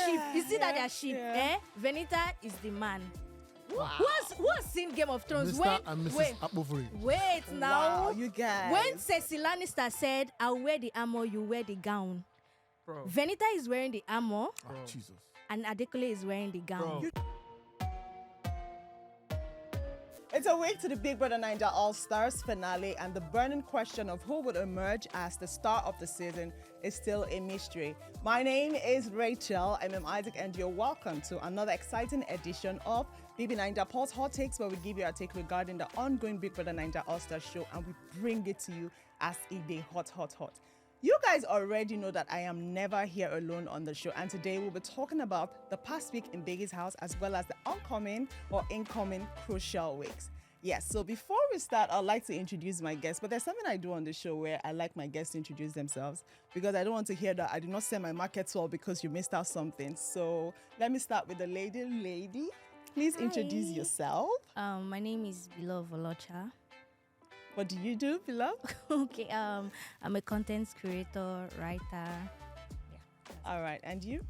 sheep. You see that they're sheep. Venita is the man. Wow. Who has seen Game of Thrones? Mr. and Mrs. Apofuri. Wait now. Wow, you guys. When Cersei Lannister said, "I'll wear the armor, you wear the gown," Bro. Venita is wearing the armor, Jesus. and Adekunle is wearing the gown. It's a week to the Big Brother Naija All-Stars finale, and the burning question of who would emerge as the star of the season is still a mystery. My name is Rachael. I'm Isaac, and you're welcome to another exciting edition of BBNaija PulseHotTakes, where we give you our take regarding the ongoing Big Brother Naija All-Stars show, and we bring it to you as a day hot. You guys already know that I am never here alone on the show, and today we'll be talking about the past week in Biggie's house as well as the oncoming or incoming crucial weeks. Yes, so before we start, I'd like to introduce my guests, but there's something I do on the show where I like my guests to introduce themselves because I don't want to hear that I did not send my market well because you missed out something. So let me start with the lady. Please introduce yourself. My name is Belove Olocha. What do you do, Belove? Okay, I'm a content creator, writer. Yeah. All right, and you?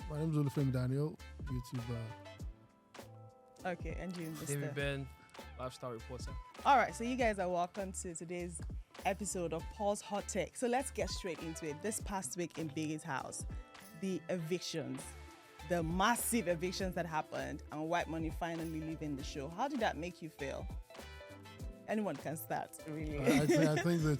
My name is Olufemi Daniel, YouTuber. Okay, and you, Mr. David Ben, lifestyle reporter. All right, so you guys are welcome to today's episode of PulseHotTakes. So let's get straight into it. This past week in Biggie's house, the evictions, the massive evictions that happened, and Whitemoney finally leaving the show. How did that make you feel? Anyone can start, really. I think that,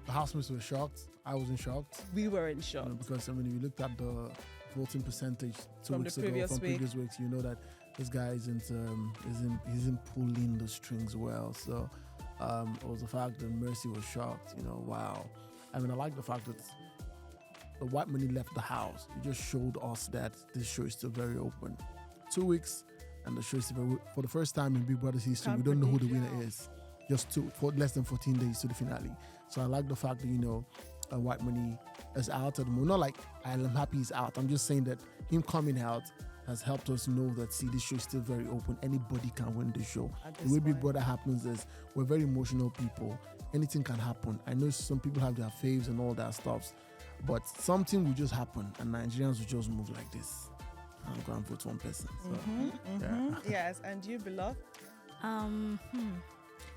the housemates were shocked. I wasn't shocked. We were in shock. Because, if you looked at the voting percentage From the previous weeks, you know that this guy isn't pulling the strings well. So it was the fact that Mercy was shocked. Wow. I like the fact that the Whitemoney left the house. It just showed us that this show is still very open. 2 weeks, and the show is still very, for the first time in Big Brother's history, we don't know who the winner is. Just for less than 14 days to the finale. So I like the fact that, Whitemoney is out at the moment. Not like I'm happy he's out. I'm just saying that him coming out has helped us know that, this show is still very open. Anybody can win the show. The way Big Brother happens is we're very emotional people. Anything can happen. I know some people have their faves and all that stuff, but something will just happen and Nigerians will just move like this. I'm going to vote one person. So, yeah. Yes, and you, Belove?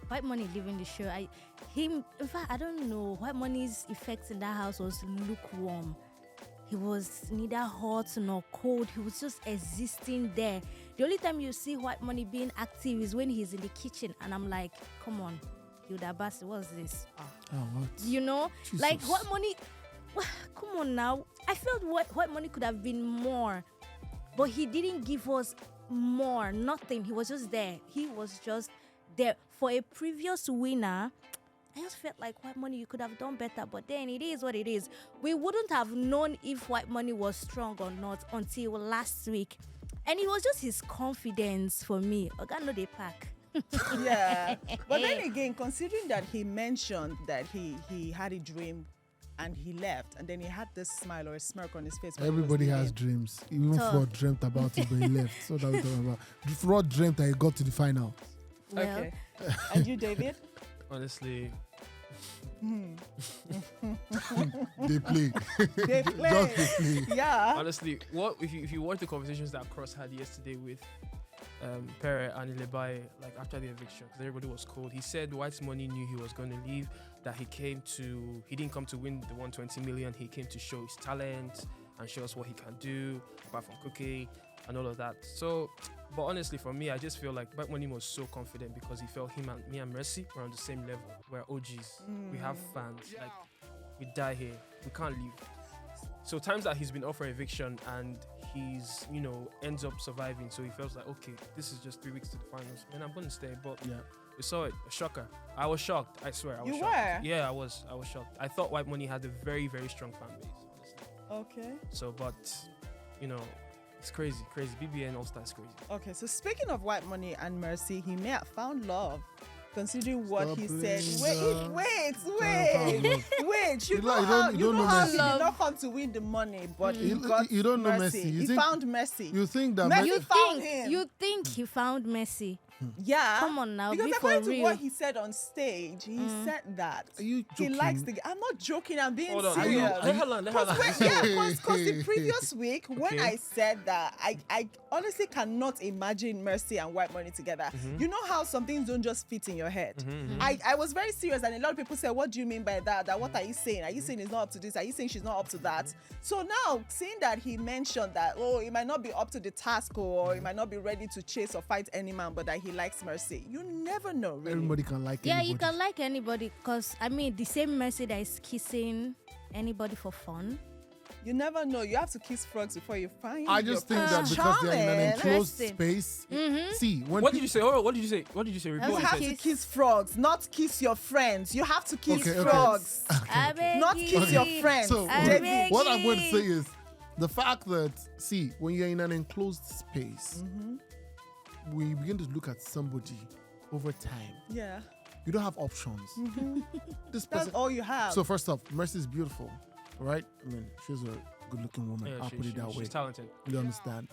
Whitemoney leaving the show. In fact, I don't know. Whitemoney's effects in that house was lukewarm. He was neither hot nor cold. He was just existing there. The only time you see Whitemoney being active is when he's in the kitchen, and I'm like, come on, Hilda Bassi, what's this? What? Jesus. Like Whitemoney. Come on now. I felt Whitemoney could have been more, but he didn't give us more. Nothing. He was just there. He was just there. For a previous winner, I just felt like Whitemoney, you could have done better, but then it is what it is. We wouldn't have known if Whitemoney was strong or not until last week. And it was just his confidence for me. I got no day pack. Yeah. But then again, considering that he mentioned that he had a dream and he left, and then he had this smile or a smirk on his face. Everybody has dreams. Even Fraud dreamt about it, but he left. So that we're talking about. Fraud dreamt that he got to the final. Well. Okay. And you, David? Honestly, They play. They play. Just they play. Yeah. honestly, what if you watch the conversations that Cross had yesterday with Pere and Lebai, like after the eviction, because everybody was cold. He said Whitemoney knew he was going to leave, that he didn't come to win the 120 million. He came to show his talent and show us what he can do, apart from cooking and all of that. So, but honestly, for me, I just feel like Whitemoney was so confident because he felt me and Mercy were on the same level. We're OGs. We have fans. Like, we die here. We can't leave. So times that he's been off for eviction and he's, ends up surviving. So he feels like, okay, this is just 3 weeks to the finals, and I'm going to stay. But we saw it, a shocker. I was shocked. I swear, I was shocked. You were? Yeah, I was shocked. I thought Whitemoney had a very, very strong fan base, honestly. Okay. So, but, it's crazy. BBN All-Star is crazy. Okay, so speaking of Whitemoney and Mercy, he may have found love. Considering what he said. Wait. You know how he did not come to win the money, but he got you don't know Mercy. Messi. He found Mercy. You think that Messi found him. You think he found Messi? Yeah. Come on now, Because be according for to real. what he said on stage, he said that Are you he joking? likes the. I'm not joking. I'm being Hold on. serious. Let her land. Let her land. Because the previous week when Okay. I said that, I honestly cannot imagine Mercy and Whitemoney together. You know how some things don't just fit in your head. I was very serious, and a lot of people said, "What do you mean by that? That what are you saying? Are you saying it's not up to this? Are you saying she's not up to that?" So now, seeing that he mentioned that, oh, it might not be up to the task, or it might not be ready to chase or fight any man, but that he likes Mercy. You never know, really. Everybody can like Yeah, anybody. you can like anybody because I mean the same Mercy that is kissing anybody for fun. You never know. You have to kiss frogs before you find. I just your think that prince because they're in an charming. enclosed Interesting. space. See, when What did you say? Hold on. What did you say? What did you say? You Repeat what have you to said. kiss frogs, not kiss your friends. You have to kiss Okay, okay. frogs, I beg not kiss your you. friends. So I what, beg what I'm going to you. say is the fact that when you're in an enclosed space, we begin to look at somebody over time. Yeah, You don't have options. This that's person. all you have. So first off, Mercy is beautiful, right? I mean, she's a good-looking woman. Yeah, I'll put it that way. she's talented. You understand?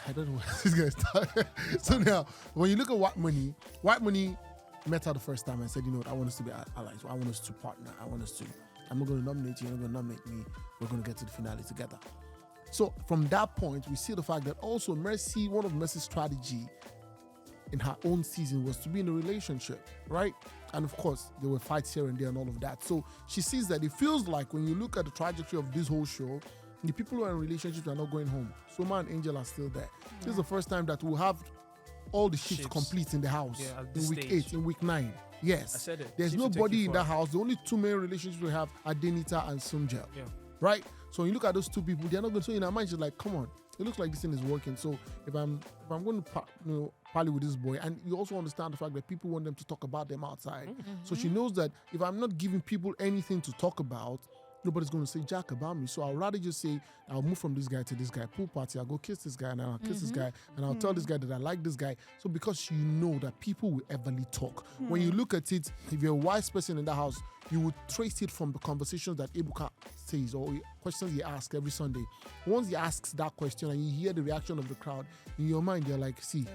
I don't know what this guy's talking. So now, when you look at Whitemoney met her the first time and said, you know what, I want us to be allies. I want us to partner. I'm not going to nominate you. You're not going to nominate me. We're going to get to the finale together. So from that point, we see the fact that also Mercy, one of Mercy's strategy in her own season was to be in a relationship, right? And of course, there were fights here and there and all of that. So she sees that it feels like when you look at the trajectory of this whole show, the people who are in relationships are not going home. Soma and Angel are still there. This is the first time that we'll have all the shifts Shifts. complete in the house Yeah, at in this week stage. 8, in week 9. Yes. I said it. There's Shifts will take nobody you in far. that house. The only two main relationships we have are Adenita and Sunjel. Yeah. Right? So when you look at those two people, they're not going to. So in our mind, she's like, come on, it looks like this thing is working. So if I'm going to party with this boy, and you also understand the fact that people want them to talk about them outside. So she knows that if I'm not giving people anything to talk about, nobody's going to say jack about me. So I'll rather just say, I'll move from this guy to this guy, pool party, I'll go kiss this guy, and I'll kiss this guy, and I'll tell this guy that I like this guy. So because you know that people will everly talk. When you look at it, if you're a wise person in the house, you would trace it from the conversations that Ebuka says or questions he asks every Sunday. Once he asks that question and you hear the reaction of the crowd, in your mind, you're like, see,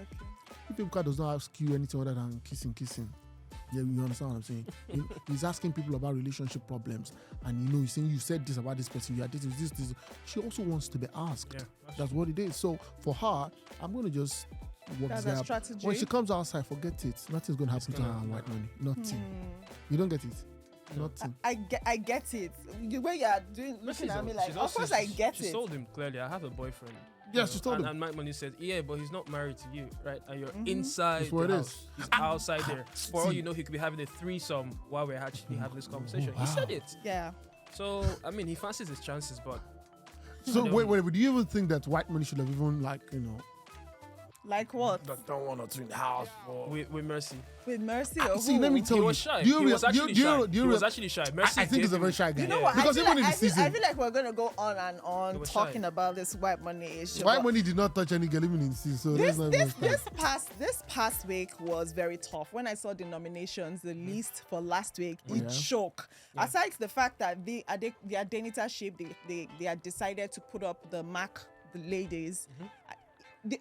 if Ebuka does not ask you anything other than kissing, yeah, you understand what I'm saying? He's asking people about relationship problems, and he's saying you said this about this person, you are this. She also wants to be asked. Yeah, that's what it is. So for her, I'm going to just work That's this a out. strategy. When she comes outside, forget it. Nothing's going to happen to her and Whitemoney. Nothing. You don't get it. Nothing. I get it. The way you are looking at me like, of course I get she it. told him clearly, I have a boyfriend. Yeah, she told him. And Whitemoney said, yeah, but he's not married to you, right? And you're inside That's what the it house. is. He's outside there. For all you know, he could be having a threesome while we're actually having this conversation. He said it. Yeah. So, I mean, he fancies his chances, but So wait, do you even think that Whitemoney should have even Like what? don't want her to in the house? with Mercy. With Mercy or See, who? let me tell He you. was shy. Do you He rea- was actually do you- shy. do you He was rea- actually shy. Mercy I think he's gave a very him- shy guy. You know what? Because even in the I season, feel like we're gonna go on and It on was talking shy. about this Whitemoney issue. but Whitemoney did not touch any girl even in season. So This let's not even start. this past week was very tough. When I saw the nominations, the list for last week, it Yeah. shook. Aside the fact that the Adenita ship, they had decided to put up the ladies.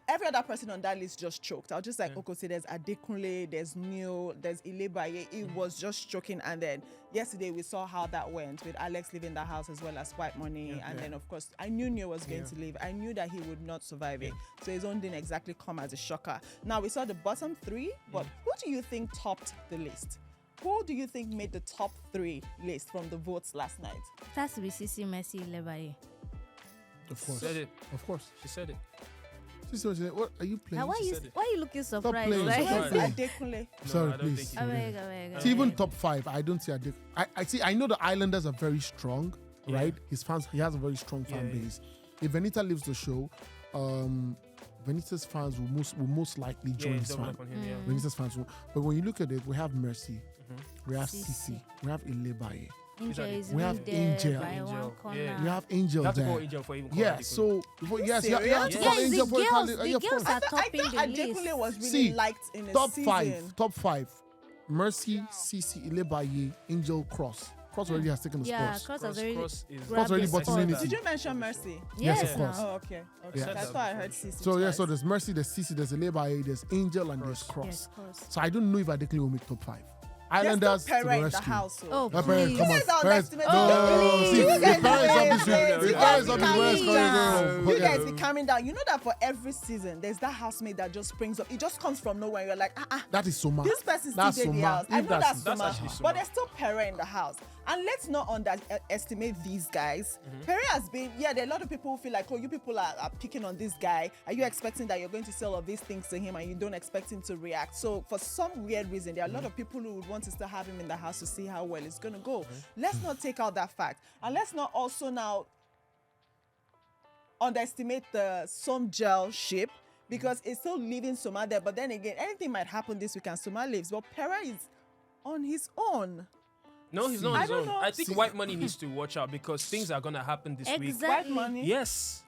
Every other person on that list just choked. I was just like, okay, so there's Adekunle, there's Neil, there's Ilebaye. It was just choking. And then yesterday we saw how that went with Alex leaving the house as well as Whitemoney. And then, of course, I knew Neil was going to leave. I knew that he would not survive it. So his own didn't exactly come as a shocker. Now, we saw the bottom three, but who do you think topped the list? Who do you think made the top 3 list from the votes last night? It has to be Sisi, Mercy, Lebaye. Of course. Said it. Of course. She said it. Sister, what are you playing? Now, why said it. are you looking surprised? playing, Like, stop Where's playing. Adekunle? Sorry, I don't please. think he Away. See, even top 5, I don't see I see. I know the Islanders are very strong, right? His fans, he has a very strong fan base. If Venita leaves the show, Venita's fans will most likely join his double fan. up on him, Venita's fans will. But when you look at it, we have Mercy, we have Sisi. Sisi, we have Ilebaye, Angel is We have even there Angel. by Angel, one corner. yeah. we have Angel You have to there. call Angel for even Yeah, calling so yes, you have serious? to Yeah, call it's Angel the for girls. yeah, The of girls course. are I topping thought the Adekunle list. was really See, liked in the top season. 5, Mercy, Sisi, Ilebaye, Angel, Cross. Cross already has taken the Yeah, spots. Cross has already Cross is grabbed already the bought spot. immunity. Did you mention Mercy? Yes, Yes, of course. now. Oh, okay. Yeah. I thought I heard Cece. So twice. so there's Mercy, there's Cece, there's Eleba, there's Angel, and there's Cross. Cross. Yes, Cross. So I don't know if Adekunle will make top 5. There's Islanders still to Pere the in the rescue. house. Oh, Pere, please. come on. You guys are Pere- underestimating No, them. see, You the guys Pere is are up this very- week. The you Pere guys is up be this calming week. down. You Okay. guys be calming down. You know that for every season, there's that housemate that just springs up. It just comes from nowhere. You're like, That is Soma. this person still That's in the Soma. house. I If know that's- that's that's Soma, actually Soma. but there's still Pere in the house. And let's not underestimate these guys. Pere has been, there are a lot of people who feel like, oh, you people are picking on this guy. Are you expecting that you're going to sell all these things to him and you don't expect him to react? So for some weird reason, there are a lot of people who would want to still have him in the house to see how well it's going to go. Let's not take out that fact. And let's not also now underestimate the some gel ship because it's still leaving Soma there. But then again, anything might happen this week and Soma leaves. But Pere is on his own. No, he's not on I his don't own. know. I think Whitemoney needs to watch out because things are gonna happen this week. Exactly. Whitemoney. Yes.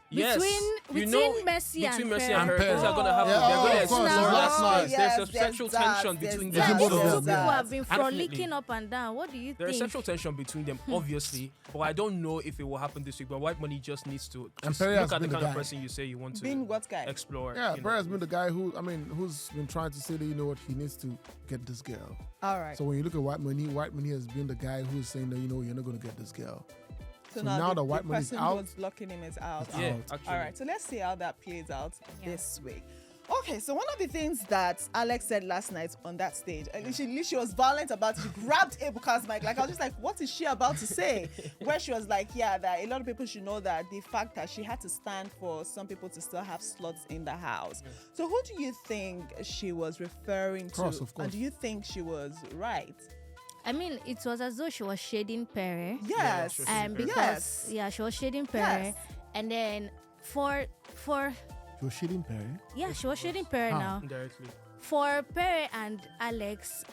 Between Mercy and between Mercy Pere. and Pere, things are gonna happen. Yeah, They're gonna of course, explore it's last that night. space. There's a sexual tension between There's them. both These of two them, people yeah. have been Definitely. frolicking up and down. What do you There's think? sexual tension between them, obviously, but I don't know if it will happen this week. But Whitemoney just needs to And just Pere look has at the been the kind of guy. person you say you want to Being what guy? explore. Yeah, you know. Pere has been the guy who's been trying to say that, you know what, he needs to get this girl. All right. So when you look at Whitemoney has been the guy who's saying that, you know, you're not going to get this girl. So now the the Whitemoney's person out. who's blocking him is out. Yeah, out. actually. All right, so let's see how that plays out Yeah. this week. Okay, so one of the things that Alex said last night on that stage, and she was violent about it. She grabbed Ebuka's mic. Like, I was just like, what is she about to say? Where she was like, that a lot of people should know that the fact that she had to stand for some people to still have slots in the house. So who do you think she was referring Cross, to? of course. And do you think she was right? I mean, it was as though she was shading Pere. Yes. she was And Pere. because she was shading Pere. Yes. And then for You're shitting Pere? she was shading Pere How? now. Indirectly. For Pere and Alex,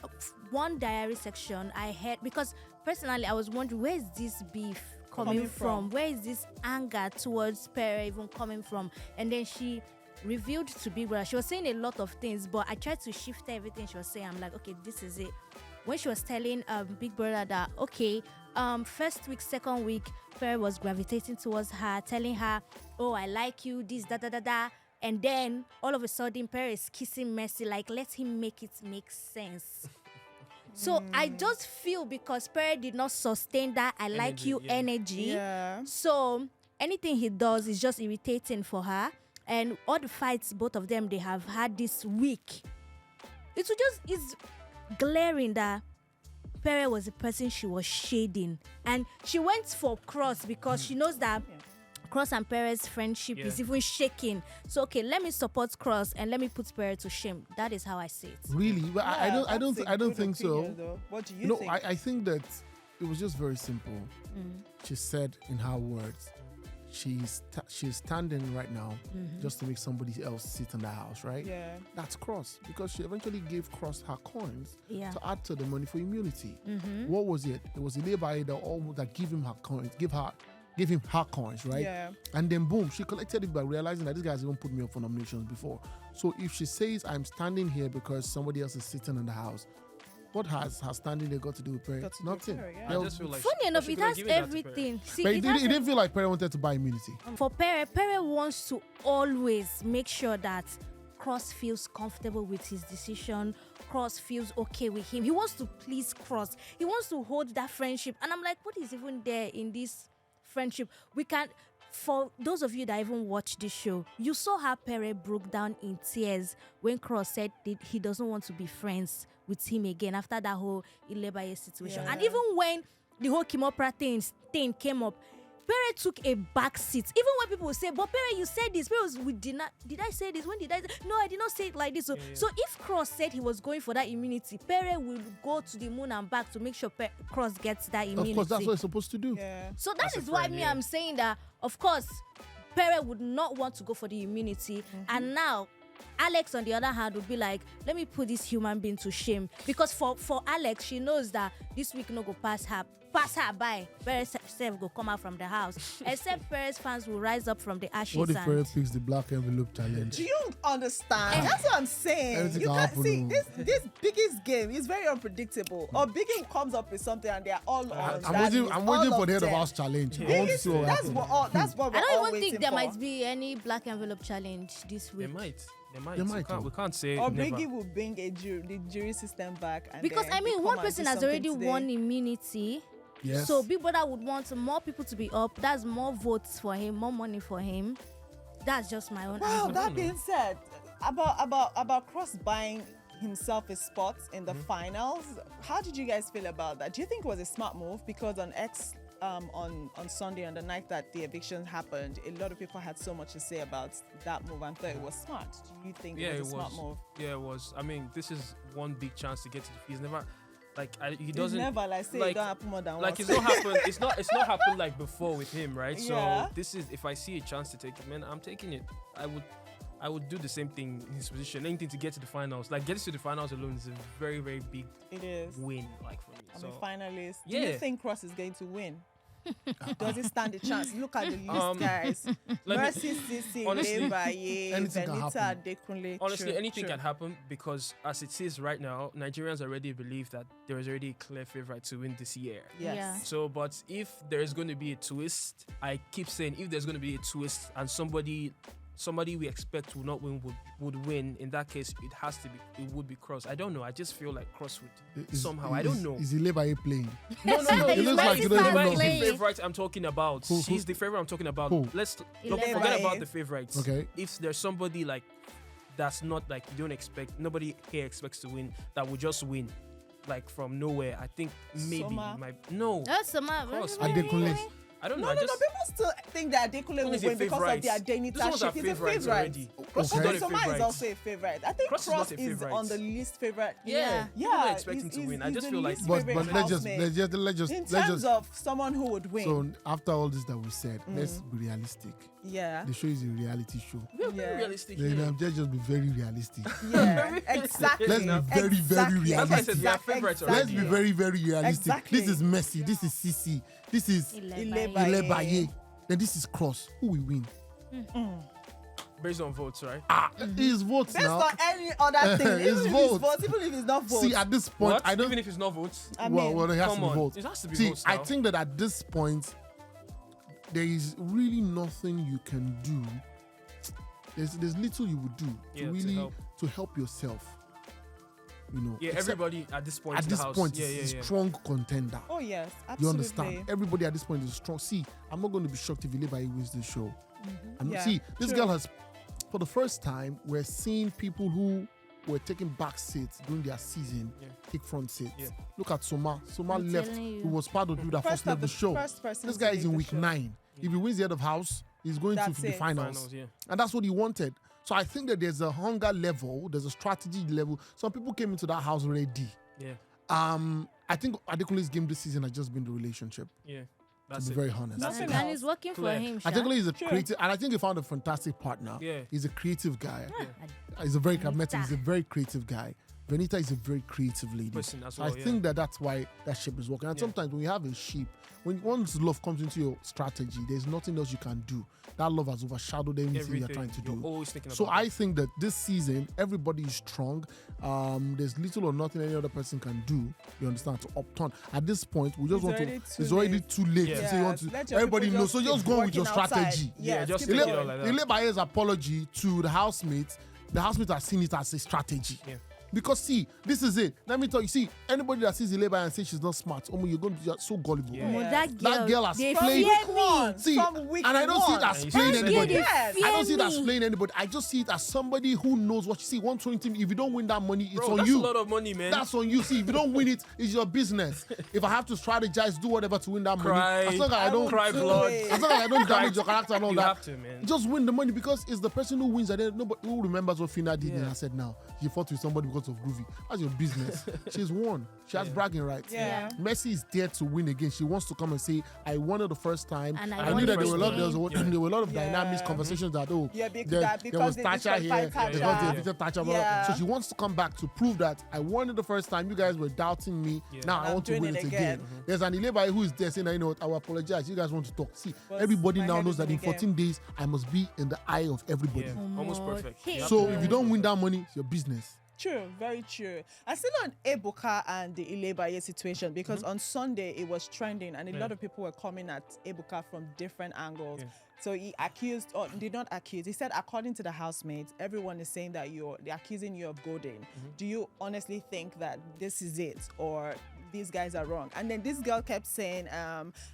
one diary section I had, because personally I was wondering, where is this beef coming from? Where is this anger towards Pere even coming from? And then she revealed to Big Brother. She was saying a lot of things, but I tried to shift everything she was saying. I'm like, okay, this is it. When she was telling Big Brother that, okay, first week, second week, Pere was gravitating towards her, telling her, oh, I like you, this, da, da, da, da. And then, all of a sudden, Pere is kissing Mercy, like, let him make it make sense. So, I just feel because Pere did not sustain that I like you energy. Yeah. So, anything he does is just irritating for her. And all the fights both of them, they have had this week. It's glaring that Pere was the person she was shading, and she went for Cross because she knows that Cross and Pere's friendship is even shaking. So okay, let me support Cross and let me put Pere to shame. That is how I see it. Really? But I don't think so. Though. What do you think? I think that it was just very simple. She said in her words, she's standing right now just to make somebody else sit in the house, right? Yeah. That's Cross, because she eventually gave Cross her coins Yeah. to add to the money for immunity. What was it? It was Eleba that gave him her coins, give him her coins, right? Yeah. And then boom, she collected it by realizing that this guy's even put me up for nominations before. So if she says I'm standing here because somebody else is sitting in the house, what has her standing there got to do with Pere? Got to do with Nothing. Pere, yeah. There I was- just feel like Funny enough, she it could have has given that to Pere. everything. See, but it it has didn't feel like Pere wanted to buy immunity. For Pere wants to always make sure that Cross feels comfortable with his decision. Cross feels okay with him. He wants to please Cross. He wants to hold that friendship. And I'm like, what is even there in this friendship? We can, for those of you that even watched this show, you saw how Pere broke down in tears when Cross said that he doesn't want to be friends with him again after that whole Ilebaye situation. Yeah. And even when the whole Kimopra thing came up, Pere took a back seat. Even when people would say, but Pere, you said this. Pere was, did I say this? When did I? No, I did not say it like this. So if Cross said he was going for that immunity, Pere will go to the moon and back to make sure Cross gets that immunity. Of course, that's what it's supposed to do. Yeah. So As that a is why friend, me, yeah. I'm saying that, of course, Pere would not want to go for the immunity. And now, Alex, on the other hand, would be like, let me put this human being to shame. Because for Alex, she knows that this week no go pass her by. Pere self go come out from the house. Except Pere's fans will rise up from the ashes. What if and Pere picks the black envelope challenge? Do you understand? That's what I'm saying. Anything You can can't happen, see oh. this biggest game is very unpredictable. Or Biggie comes up with something and they're all on. I'm waiting for the head of house challenge. I want to see what That's happens. that's what we're I all don't even waiting think there for. might be any black envelope challenge this They week. might. They might, We can't say Or never. Biggie will bring the jury system back. And Because then I mean, they one come and person do has something already today. won immunity. Yes. So Big Brother would want more people to be up. That's more votes for him, more money for him. That's just my own Well, answer. that being said, about Cross buying himself a spot in the finals, how did you guys feel about that? Do you think it was a smart move? Because on X, on Sunday, on the night that the eviction happened, a lot of people had so much to say about that move and thought it was smart. Do you think it was a smart move? Yeah, it was. I mean, this is one big chance to get to the. He's never, he It's doesn't. never like say it don't happen more than Like once. it's not happened. It's not happened like before with him, right? Yeah. So this is, if I see a chance to take it, man, I'm taking it. I would do the same thing in his position. Anything to get to the finals. Like getting to the finals alone is a very, very big It is. win. Like for me. I'm So a finalist. Do you Yeah. think Cross is going to win? Does it stand a chance? Look at the list, Um, guys. let me- Mercy, Sisi, honestly, Lebaye, anything can Venita, happen. Adekunle. honestly, True, anything true. can happen because as it is right now, Nigerians already believe that there is already a clear favorite to win this year. Yes. Yeah. So, but if there is going to be a twist, I keep saying if there's going to be a twist and somebody we expect will not win would win, in that case it would be Cross. I don't know. I just feel like Cross would somehow. I don't know. Is he Lebaye playing? No. It looks like you don't even know. He's the favorite I'm talking about. Who? She's the favorite I'm talking about. Who? Let's Eleven. forget about the favorites. Okay. If there's somebody like that's not like you don't expect, nobody here expects to win, that will just win like from nowhere, I think maybe Soma. no. That's some Cross. Adekunle. I don't know. No, I just people still think that Adekunle will He's a win because of favourite. the Adenita These ones are ship. He's a favourites favorite. already. Cross Okay. is Soma is Favourite. also a favorite. I think Cross is Cross not a is favourite. on the least favorite. Yeah. Yeah. People don't expect him to win. I he's just the feel like- least But favorite let's housemate. just in terms of someone who would win. So after all this that we said, let's be realistic. Yeah. The show is a reality show. we're very Yeah. realistic Then here. just be very realistic. Yeah. Exactly. Let's be very, very Exactly. That's why I said we are Exactly. favourites Let's already. be very, very realistic. Exactly. This is Messi. This is Sisi. This is Ilebaye. Ilebaye. Then this is Cross. Who will win? Based on votes, right? His votes Based now. on any other thing, His even if votes. it's votes, even if it's not votes. See, at this point, What? I don't. Even if it's not votes. I well, mean, well, it has come to be on. votes. It has to be See, votes I now. think that at this point, there is really nothing you can do. There's little you would do Yeah, to to really help. to help yourself. You know, Yeah, except everybody at this point at in this the house. point yeah, is yeah, a yeah. strong contender. oh yes, You absolutely. understand? Everybody at this point is strong. See, I'm not going to be shocked if Ilebaye wins the show. Yeah, See, this true. girl has, for the first time, we're seeing people who were taking back seats during their season take front seats. Yeah. Look at Soma. Soma I'm left, telling you. who was part of the first leg of the show. First person This to guy is leave in the week show. 9. If he wins the head of house, he's going That's to the it. finals. Yeah. And that's what he wanted. So I think that there's a hunger level, there's a strategy level. Some people came into that house ready. Yeah. I think Adekunle's game this season has just been the relationship, Yeah. to That's be it. very honest. That's Nothing it. And else. it's working for Clear. him. Sha. Adekunle is a True. creative, and I think he found a fantastic partner. Yeah. He's a creative guy. Ah, He's a very, I've met him, Venita. he's a very creative guy. Venita is a very creative lady. Person as So well, I yeah. think that's why that ship is working. And Yeah. sometimes when you have a ship, when once love comes into your strategy, there's nothing else you can do. That love has overshadowed anything you're Everything. trying to You're do. always thinking So about I think that this season, everybody is strong. There's little or nothing any other person can do. You understand? To upturn. At this point, we just It's want to. already too It's already late. too late Yeah. to say you want to. Let your Everybody people knows. So keep just go with your working outside. strategy. Yeah, Yes, just keep take it it all going. like that. Ilebaye's apology to the housemates. The housemates are seeing it as a strategy. Yeah. Because see, this is it. Let me tell you. See, anybody that sees Ilebaye and says she's not smart, you're so gullible. Yeah. Omo, Yeah. that girl has they played- fear Week me. one. See, From week and I don't see it one. as And you playing see That anybody. girl, they Yes. fear I don't see it as me. playing anybody. I just see it as somebody who knows what you see. One thing, if you don't win that money, it's Bro, on that's you. a lot of money, man. That's on you. See, if you don't win it, it's your business. If I have to strategize, do whatever to win that Cry. money, as long as I don't Cry do blood. it. as long as I don't damage your character and all You that, have to, man. just win the money because it's the person who wins. And then nobody who remembers what Fina did. Yeah. And I said, now she fought with somebody because sort of groovy. That's your business. She's won. She has bragging rights. Yeah. Messi is there to win again. She wants to come and say, I won it the first time. And I knew that there were a lot of Yeah. dynamics, conversations that, oh, Yeah, because there was they Thatcher here, disqualified there was Thatcher. the evicted Thatcher. Yeah. So she wants to come back to prove that I won it the first time. You guys were doubting me. Now And I I'm want to doing win it it again. again. There's an Ileba who is there saying, you know what, I will apologize. You guys want to talk. See, But everybody my now head knows is that in in the game. 14 days, I must be in the eye of everybody. Yeah. Almost perfect. Hey. So if you don't win that money, it's your business. True, very true. And still on Ebuka and the Ilebaye situation, because on Sunday it was trending and a lot of people were coming at Ebuka from different angles. Yeah. So he accused, or did not accuse, he said, according to the housemates, everyone is saying that they're accusing you of goading. Do you honestly think that this is it, or these guys are wrong? And then this girl kept saying,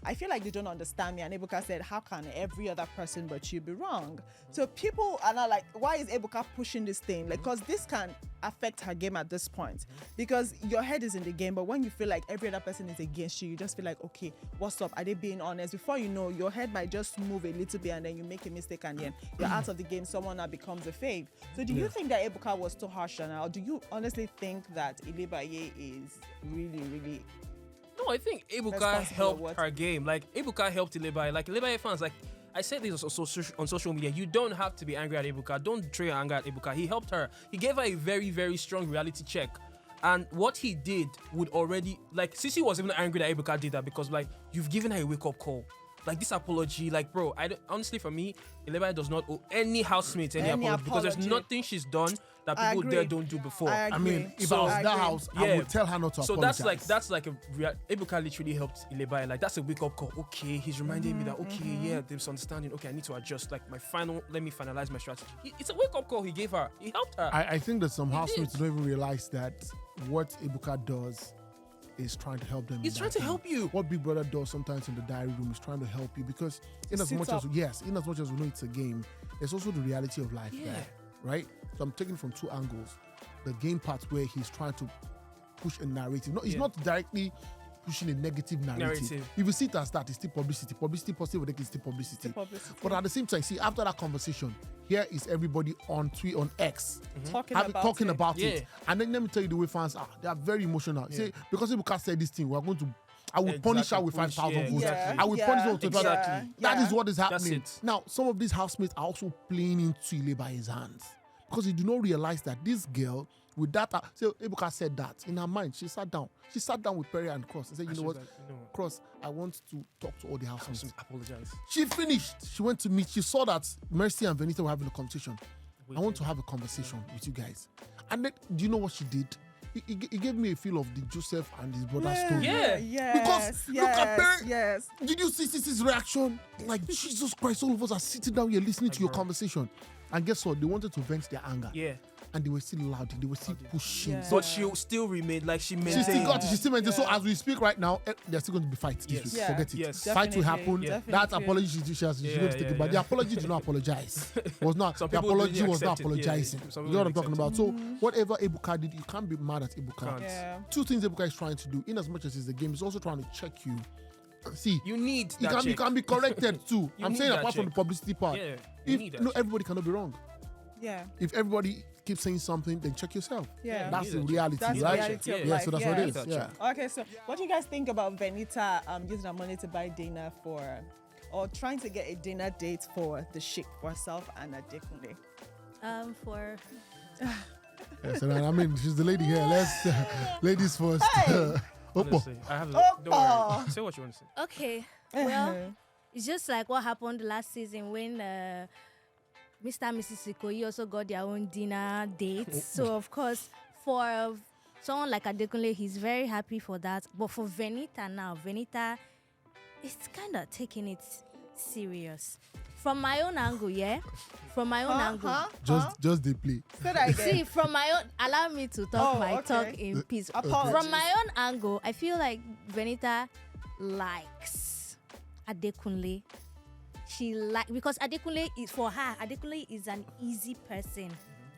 I feel like they don't understand me. And Ebuka said, how can every other person but you be wrong? So people are not like, why is Ebuka pushing this thing? Like, because this can affect her game at this point. Because your head is in the game, but when you feel like every other person is against you, you just feel like, okay, what's up? Are they being honest? Before you know, your head might just move a little bit and then you make a mistake and then you're out of the game. Someone now becomes a fave. So do you think that Ebuka was too harsh on her? Or do you honestly think that Ilebaye is really, really... No, I think Ebuka Responsible helped what? her game. Like, Ebuka helped Ilebaye. Like, Ilebaye fans, like, I said this on social media. You don't have to be angry at Ebuka. Don't throw your anger at Ebuka. He helped her. He gave her a very, very strong reality check. And what he did would already... Like, Sisi was even angry that Ebuka did that because, like, you've given her a wake-up call. Like, this apology, like, bro, honestly, for me, Ilebaye does not owe any housemate any apology because there's nothing she's done that I people agree. there don't do before. I I mean, agree. if I was I in that agree. house, I would tell her not to So apologize. that's like Ebuka literally helped Ilebaye. Like, that's a wake up call. Okay, he's reminding me that yeah, there's understanding. Okay, I need to adjust. Like, let me finalize my strategy. It's a wake up call he gave her. He helped her. I think that some He housemates did. don't even realize that what Ebuka does is trying to help them. He's in trying that to thing. help you. What Big Brother does sometimes in the diary room is trying to help you because in as sit much up. as we know it's a game, there's also the reality of life Yeah. there, right? So I'm taking it from two angles. The game part where he's trying to push a narrative. No, he's Yeah. not directly pushing a negative narrative. If you see it as that, it's still publicity. Publicity positive, it's still publicity. But at the same time, see, after that conversation, here is everybody on X Talking talking about Yeah. it. And then let me tell you the way fans are. They are very emotional. See, because Ebuka said this thing, I will punish her with 5,000 votes. exactly. I will punish her with 5,000. Exactly. That is what is That's happening. it. Now, some of these housemates are also playing into Ilebaye's hands because they do not realize that this girl, with that, so Ebuka said that in her mind, she sat down. She sat down with Pere and Cross and said, you know what, Cross, I want to talk to all the housemates. Apologize. She finished. She went to meet. She saw that Mercy and Venita were having a conversation. I want to have a conversation with you guys. And then, do you know what she did? He gave me a feel of the Joseph and his brother story. Yeah. Yes. Because look at Pere. Yes. Did you see Sisi's reaction? Like, Jesus Christ, all of us are sitting down here listening to your bro. conversation. And guess what? They wanted to vent their anger. Yeah. And they were still loud. They were still pushing. Yeah. So But she still remained like she maintained. she still got it. She still maintained. So as we speak right now, there's still going to be fights this Yes. week. Yeah. Forget it. Yes. Fight will Definitely. happen. Definitely. That apology she's going to take it. But the apology did not apologize. Was not. Some The people apology didn't was not accept it. Yeah, apologizing. some You people know what I'm didn't talking about? So whatever Ebuka did, you can't be mad at Ebuka. Can't. Yeah. Two things Ebuka is trying to do, in as much as it's a game, it's also trying to check you. See, You need you that check. can be corrected too. You I'm need saying that apart from the check. publicity part. Yeah. You If need that no, check. everybody cannot be wrong. Yeah. If everybody keeps saying something, then check yourself. Yeah. That's need the that check. reality, That's the right? reality of yeah, life. so that's Yeah. what it is. That Yeah. check. Okay, so what do you guys think about Venita using her money to buy dinner for, or trying to get a dinner date for the chic, for herself and Adekunle? For Yeah, so I mean, she's the lady here. Let's ladies first. Hey! Oppo. Honestly, I have. Oh, Don't worry. Say what you want to say. okay, well, it's just like what happened last season when Mr. and Mrs. Ikoyi also got their own dinner dates. So of course, for someone like Adekunle, he's very happy for that. But for Venita now, Venita is kind of taking it serious. From my own angle, yeah. From my own angle. Just they play. Say that again. See, from my own, allow me to talk Oh, my okay. talk in peace. Apologies. From my own angle, I feel like Venita likes Adekunle. She because Adekunle is for her. Adekunle is an easy person.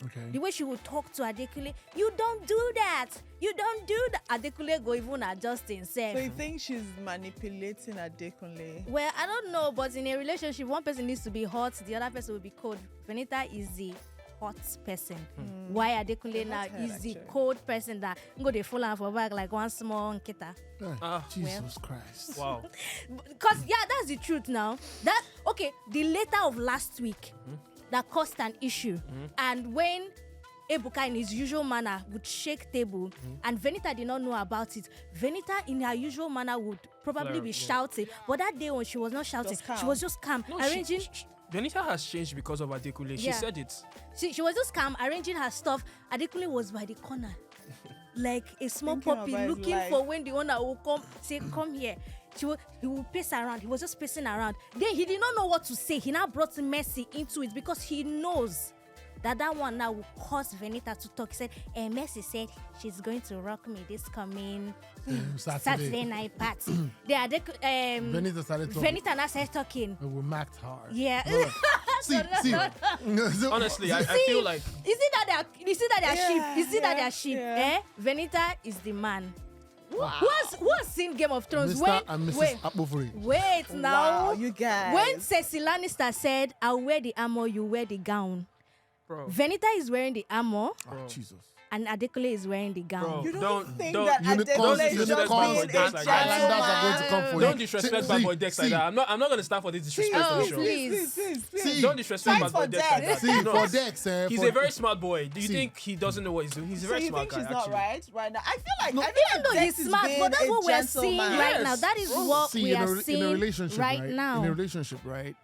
Okay. The way she would talk to Adekunle, you don't do that. You don't do that. Adekunle go even adjust himself. So you think she's manipulating Adekunle? Well, I don't know, but in a relationship, one person needs to be hot, the other person will be cold. Venita is the hot person. Why Adekunle now Hot head, is the actually. cold person that go they fall for back like one small nkita. Jesus Christ. Wow. Because that's the truth now. That okay, the letter of last week that caused an issue, and when Ebuka in his usual manner would shake table, and Venita did not know about it. Venita in her usual manner would probably Flare, be yeah. shouting, but that day when she was not shouting, Just calm. she was just calm, No, arranging. Venita has changed because of Adekunle. She Yeah. said it. She was just calm, arranging her stuff. Adekunle was by the corner, like a small Thinking puppy, about his looking life. for when the owner will come, say, "Come here." He will pace around. He was just pacing around. Then he did not know what to say. He now brought Mercy into it because he knows that one now will cause Venita to talk. He said, Mercy said she's going to rock me this coming Saturday night party. Venita started talking. Venita now started talking. We macked hard. Yeah. See. Honestly, I feel like You see that they are sheep. You see that they yeah, are sheep. yeah. Venita is the man. Wow. Who has seen Game of Thrones? Mr. and Mrs. Wait, Apofri. wait now. Wow, you guys. When Cersei Lannister said, "I'll wear the armor, you wear the gown," bro. Venita is wearing the armor Oh, Jesus. and Adekunle is wearing the gown. Bro. You don't, Don't- think don't- that Unicorns, Adekunle is just unicorns, being a and gentleman? islanders are going to come for you. Don't disrespect bad boy Dex like that. I'm not gonna stand for this disrespect on the show. please. See, Don't disrespect Fight bad boy for Dex like that. Dex. See, He's for not. Dex, He's for, a very smart boy. Do you See. think he doesn't know what he's doing? He's a So very you smart think guy. she's not Actually. right now? I feel like No, I feel Even like though Dex he's is smart, being but that's a what we're seeing gentleman. right Yes. now. That is Bro, what see, we are in a seeing relationship, right now. In a relationship, right?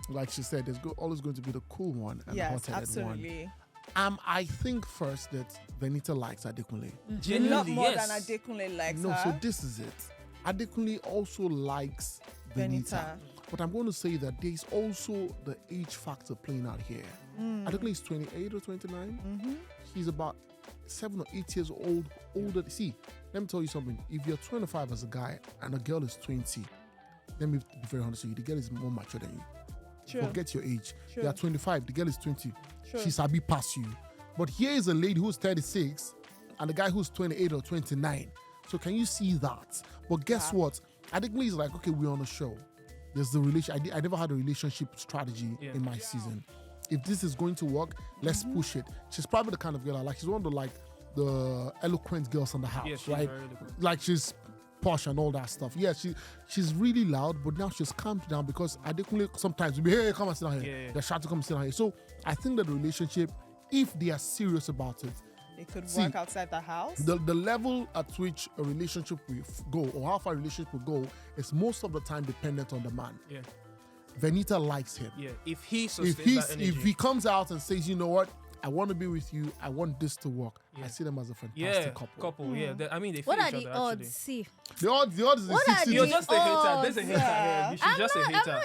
Like she said, there's always going to be the cool one and the Yes, hot-headed one. absolutely. I think first that Venita likes Adekunle. A lot Genuinely, more yes. than Adekunle likes No, her. so this is it. Adekunle also likes Venita. Venita. But I'm going to say that there's also the age factor playing out here. Adekunle is 28 or 29. He's about 7 or 8 years older. See, let me tell you something. If you're 25 as a guy and a girl is 20, let me be very honest with you, the girl is more mature than you. True. Forget your age. True. You are 25, the girl is 20. True. She's a bit past you. But here is a lady who's 36 and the guy who's 28 or 29. So can you see that? But guess what? Adekunle is like, okay, we're on a show. There's the relation. I never had a relationship strategy Yeah. in my season. If this is going to work, let's push it. She's probably the kind of girl I like. She's one of the eloquent girls in the house, Yeah, she's right? very eloquent. Like she's posh and all that stuff. Yeah, she's really loud, but now she's calmed down because Adekunle sometimes will be, hey, come and sit down here. Yeah. They're shouting to come and sit down here. So I think that the relationship, if they are serious about it, It could See, work outside the house. the level at which a relationship will go or how far a relationship will go is most of the time dependent on the man. Yeah. Venita likes him. Yeah. If he If sustains that energy. if he comes out and says, you know what, I want to be with you, I want this to work, Yeah. I see them as a fantastic yeah, couple. Yeah. I mean, they fit What are each the other odds? actually. See, The odds is What are 60. the You're just a hater. odds? There's a hater here. She's I'm just a not hater. a But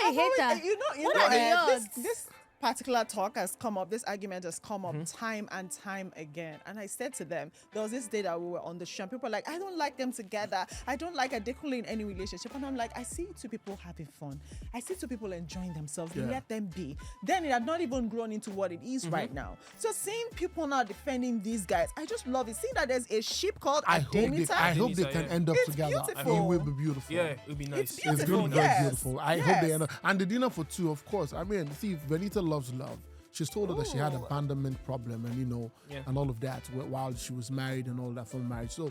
hater. you What are the odds? this particular talk has come up, this argument has come Mm-hmm. up time and time again. And I said to them, there was this day that we were on the show, and people were like, I don't like them together. I don't like Adekunle in any relationship. And I'm like, I see two people having fun. I see two people enjoying themselves. Yeah. Let them be. Then it had not even grown into what it is Mm-hmm. right now. So seeing people now defending these guys, I just love it. Seeing that there's a ship called I hope they Adenita. can yeah. end up It's together. beautiful. It will be beautiful. Yeah, it would be nice. It's It's going to Beautiful, be very yes, beautiful. I hope they yes. end up. And the dinner for two, of course. I mean, see, Venita loves love. She's told her that she had Ooh. abandonment problem and, Yeah. and all of that while she was married and all that from marriage. So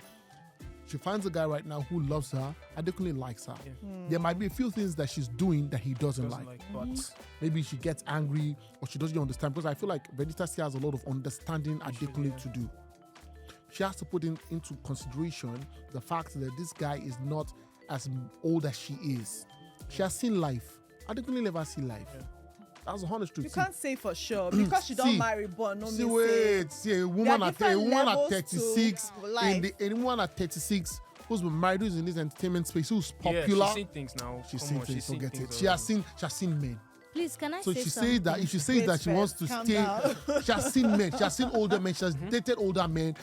she finds a guy right now who loves her. Adekunle likes her. Yeah. There might be a few things that she's doing that he doesn't Doesn't like. but Maybe she gets angry or she doesn't understand because I feel like Venita still has a lot of understanding Adekunle yeah. to do. She has to put into consideration the fact that this guy is not as old as she is. She has seen life. Adekunle never seen life. Yeah. That's the honest truth. You can't say for sure because she don't See, marry, but no See, mean wait, see, a woman at different 36, levels to life. a woman at 36 who's been married, who's in this entertainment space, who's yeah, popular. she's seen things now. She's Come seen on, things, she's seen forget it. things She has seen men. please, can I So say she something? says that if she says Wait that she wants to first, calm stay, down. she has seen men, she has seen older men, she has dated older men,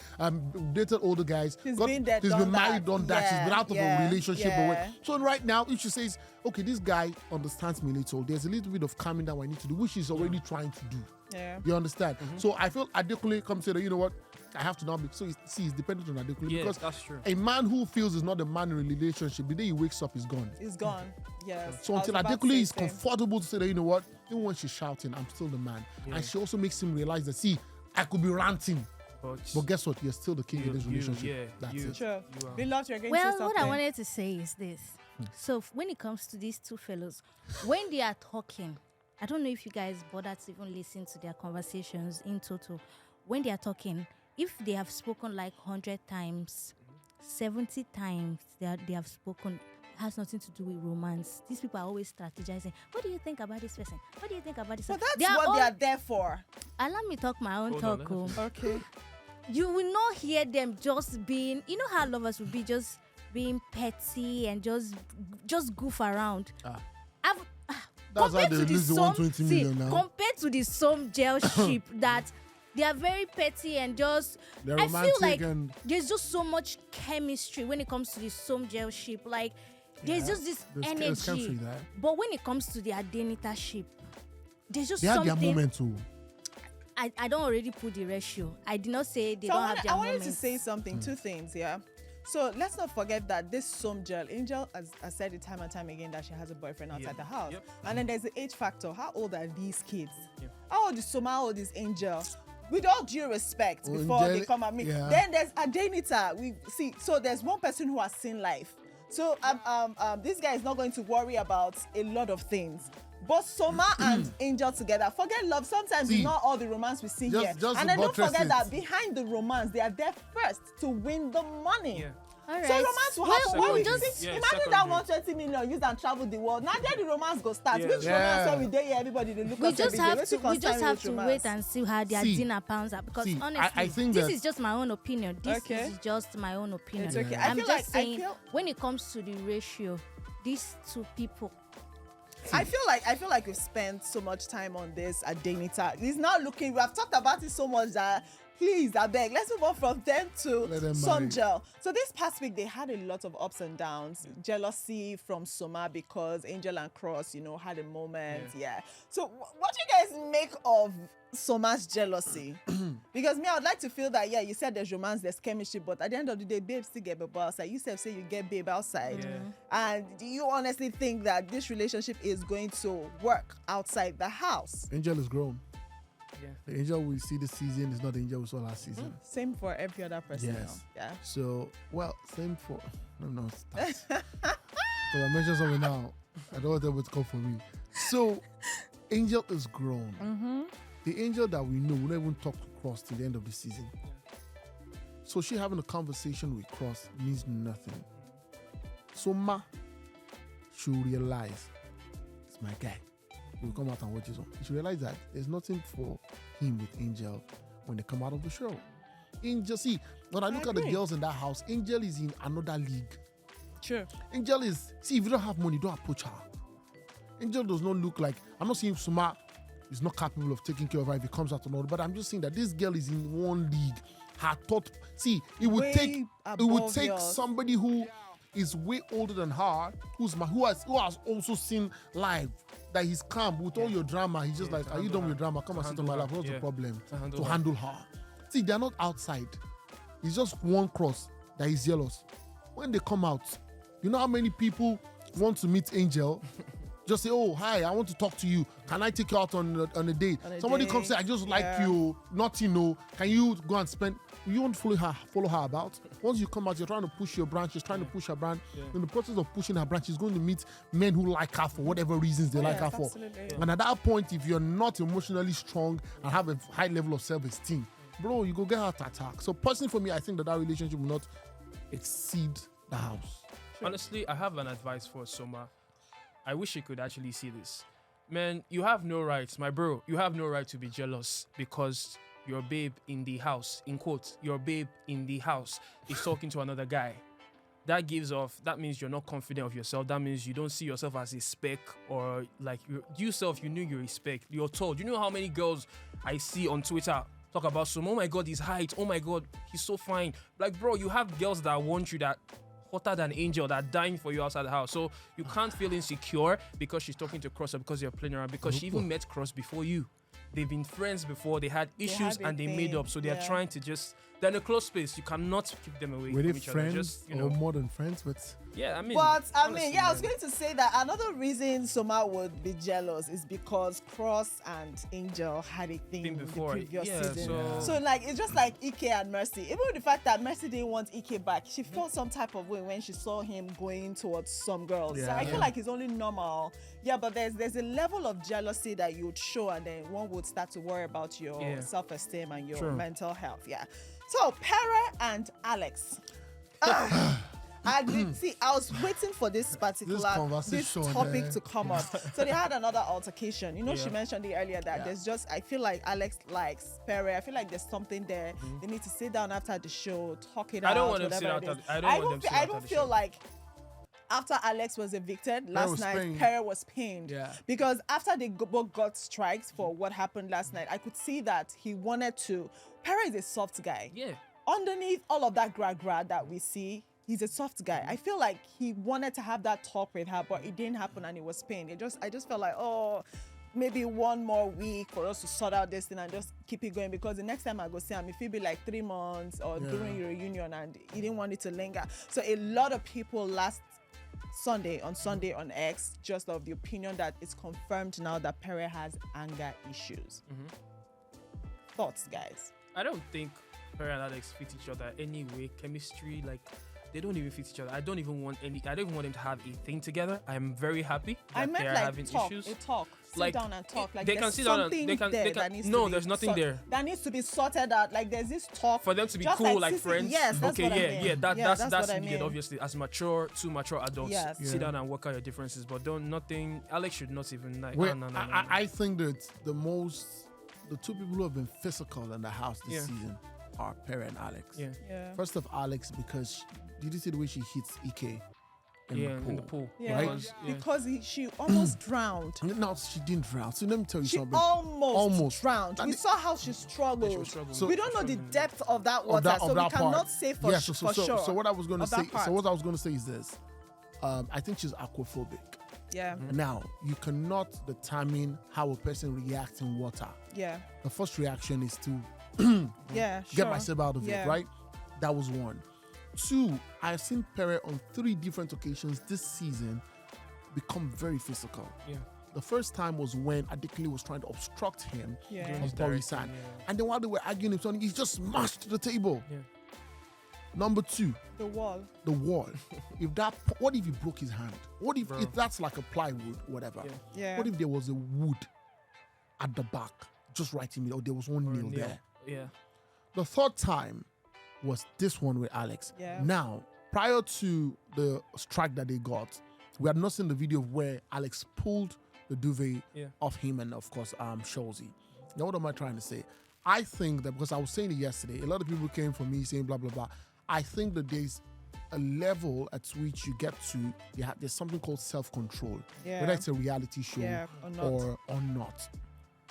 dated older guys. She's been there, she's done been married, that. done that. She's been Yeah, out of a yeah, relationship. yeah. So right now, if she says, okay, this guy understands me a little, there's a little bit of calming down I need to do, which she's already trying to do. Yeah. You understand? So I feel Adekunle comes to the, you know what? I have to now be. So it's dependent on Adekunle Yeah, because that's true. a man who feels is not the man in a relationship, the day he wakes up, he's gone. It's gone. Yes. So I was until about to Adekunle say is same. comfortable to say that, you know what, even when she's shouting, I'm still the man. Yeah. And she also makes him realize that, see, I could be ranting, but guess what? You're still the king in this relationship. Yeah, That's you. it. Sure. You are. Belove, you're going to say Well, something. what I wanted to say is this. So when it comes to these two fellows, when they are talking, I don't know if you guys bother to even listen to their conversations in total. When they are talking, if they have spoken like 100 times, 70 times they have spoken, has nothing to do with romance. These people are always strategizing. What do you think about this person? What do you think about this But person? that's what they are there for. Allow me talk my own Hold on, talk. let her Okay. You will not hear them just being, you know how lovers will be just being petty and just goof around. Ah. Compared how they to the lose the some, 120 million now. compared to the some gel ship that they are very petty and just They're I feel romantic like and there's just so much chemistry when it comes to the some gel ship. Like there's just this there's chemistry energy. there. But when it comes to the Adenita ship, there's just They had their something. moment too. I don't already put the ratio. I did not say they So don't have their I wanted moments. to say something, two things, yeah. So let's not forget that this Somgel, Angel has said it time and time again that she has a boyfriend outside the house. Yep. And then there's the age factor. How old are these kids? Yeah. How old is Soma? How old is Angel? With all due respect, Oh, before Angel- they come at me. yeah. Then there's Adenita. We see. So there's one person who has seen life. So this guy is not going to worry about a lot of things. But Soma and Angel together, forget love. Sometimes See, it's not all the romance we see just- here. just And then don't buttress forget it. that behind the romance, they are there first to win the money. Yeah. All right. So romance will Well, happen. we'll When we just just Yeah, imagine that secondary. 120 million use and travel the world. Now there the romance go start. Yeah. Which Yeah. romance when we dey here, everybody they look we us just every day. have Wetin to concern me with wait romance? and see how their See, dinner pounds are because see, honestly I think this that- is just my own opinion. This Okay. is just my own opinion. It's okay. Yeah. I I'm feel just like saying when it comes to the ratio, these two people I feel like we've spent so much time on this at Adenita. He's not looking. We have talked about it so much that please, I beg, let's move on from them to Let them some marry. gel. So this past week they had a lot of ups and downs. Jealousy from Soma because Angel and Cross, had a moment. Yeah. So what do you guys make of Soma's jealousy? Because me, I would like to feel that you said there's romance, there's chemistry, but at the end of the day, babe still get babe outside. You say you get babe outside. Yeah. And do you honestly think that this relationship is going to work outside the house? Angel is grown. Yeah. The Angel we see this season is not the Angel we saw last season. Same for every other person. Yes. Now. Yeah. So, well, same for no. Because I mentioned something now. I don't want them to come for me. So, Angel is grown. The Angel that we know will not even talk to Cross till the end of the season. So she having a conversation with Cross means nothing. So should realize it's my guy. He will come out and watch his own. He should realize that there's nothing for him with Angel when they come out of the show. Angel, see, when I look at the agree. girls in that house, Angel is in another league. Sure. Angel is, see, if you don't have money, don't approach her. Angel does not look like, I'm not saying Suma is not capable of taking care of her if he comes out or not, but I'm just saying that this girl is in one league. Her thought, see, it would Way take above yours. somebody who is way older than her, who has also seen life, that he's calm with all your drama. He's just Yeah, like, to are you handle done with her. drama? Come To and sit on my handle lap. her. What's the Yeah. problem? To handle her. See, they're not outside. It's just one Cross that is jealous. When they come out, you know how many people want to meet Angel? Just say, oh, hi, I want to talk to you. Can I take you out on a date? On a Somebody date, comes say, I just like yeah. you, nothing, no. Can you go and spend? You won't follow her about. Once you come out, you're trying to push your brand. She's trying to push her brand. Yeah. In the process of pushing her brand, she's going to meet men who like her for whatever reasons they like her for. Absolutely. And at that point, if you're not emotionally strong and have a high level of self-esteem, bro, you go get heart attack. So personally for me, I think that relationship will not exceed the house. Honestly, I have an advice for Soma. I wish you could actually see this. Man, you have no right, my bro, you have no right to be jealous because your babe in the house, in quotes, your babe in the house is talking to another guy. That means you're not confident of yourself. That means you don't see yourself as a spec or like you knew you're a spec. You're told. You know how many girls I see on Twitter talk about Soma? Oh my God, his height. Oh my God, he's so fine. Like, bro, you have girls that want you that hotter than Angel that are dying for you outside the house. So you can't feel insecure because she's talking to Cross or because you're playing around because she even met Cross before you. They've been friends before, they had issues had a and they made thing, up. So they're yeah. trying to just They're in a closed space. You cannot keep them away Were from they each other. friends Just, or more than friends? But yeah, I mean. But I honestly, mean, yeah, I was man. going to say that another reason Soma would be jealous is because Cross and Angel had a thing in the before. previous Yeah, season. so- So like it's just like Ike and Mercy. Even with the fact that Mercy didn't want Ike back, she felt some type of way when she saw him going towards some girls. So Yeah. I feel like it's only normal. Yeah, but there's a level of jealousy that you would show, and then one would start to worry about your Yeah. self-esteem and your True. mental health. Yeah. So Pere and Alex. I was waiting for this particular conversation, topic to come up. So they had another altercation. You know, she Yeah. mentioned it earlier that there's just, I feel like Alex likes Pere. I feel like there's something there. They need to sit down after the show, talk it out. I don't want them to sit whatever out. it is. I don't want them to sit I out don't at the feel show. like after Alex was evicted last was night, pained. Pere was pained. Yeah. Because after they both got strikes for what happened last night, I could see that he wanted to. Pere is a soft guy. Yeah. Underneath all of that gra that we see, he's a soft guy. I feel like he wanted to have that talk with her, but it didn't happen and it was pain. I just felt like, oh, maybe one more week for us to sort out this thing and just keep it going, because the next time I go see him, if it be like 3 months or during your reunion, and he didn't want it to linger. So a lot of people last Sunday on X just of the opinion that it's confirmed now that Pere has anger issues. Thoughts, guys? I don't think Pere and Alex fit each other anyway. Chemistry, like, they don't even fit each other. I don't even want them to have a thing together. I'm very happy that I meant they're like having talk, issues. a talk. Sit Like, down and talk. Like they can there's sit down and something they can. that needs No, to be there's nothing there. That needs to be sorted out. Like there's this talk For them to be just cool, like Sissy- friends. Yes, that's okay, what I yeah, mean. yeah. That's what I needed, mean. obviously, as two mature adults. Yes. Sit down and work out your differences, but don't nothing. Alex should not even like. wait, no. I think that the two people who have been physical in the house this Yeah. season are Pere and Alex. Yeah. Yeah. First of Alex, because did you see the way she hits Ike In the pool. Yeah. Right? Because she almost drowned. No, she didn't drown. So let me tell you She something. almost drowned. And We it- saw how she struggled. She was struggling. So- We don't know the depth of that water, Of so we that cannot part. say for, Yeah, for sure. So what I was going to of that say. part. So what I was going to say is this. I think she's aquaphobic. Yeah, Now you cannot determine how a person reacts in water. yeah, The first reaction is to yeah. get sure. myself out of Yeah. it, right? That was one. Two, I've seen Pere on 3 different occasions this season become very physical. Yeah. The first time was when Adekunle was trying to obstruct him Yeah. Doing on his Tori's directing, side. yeah. And then while they were arguing, he just smashed the table. Yeah. Number 2, The wall. the wall. What if he broke his hand? What if Bro. that's like a plywood, whatever? Yeah. Yeah. What if there was a wood at the back, just right in the, or there was one Or a nail nail. there? Yeah. The third time was this one with Alex. Yeah. Now, prior to the strike that they got, we had not seen the video of where Alex pulled the duvet Yeah. off him and, of course, Shorzy. Now, what am I trying to say? I think that, because I was saying it yesterday, a lot of people came for me saying blah, blah, blah. I think that there's a level at which you get to, there's something called self-control. Yeah. Whether it's a reality show Yeah, or not. or not.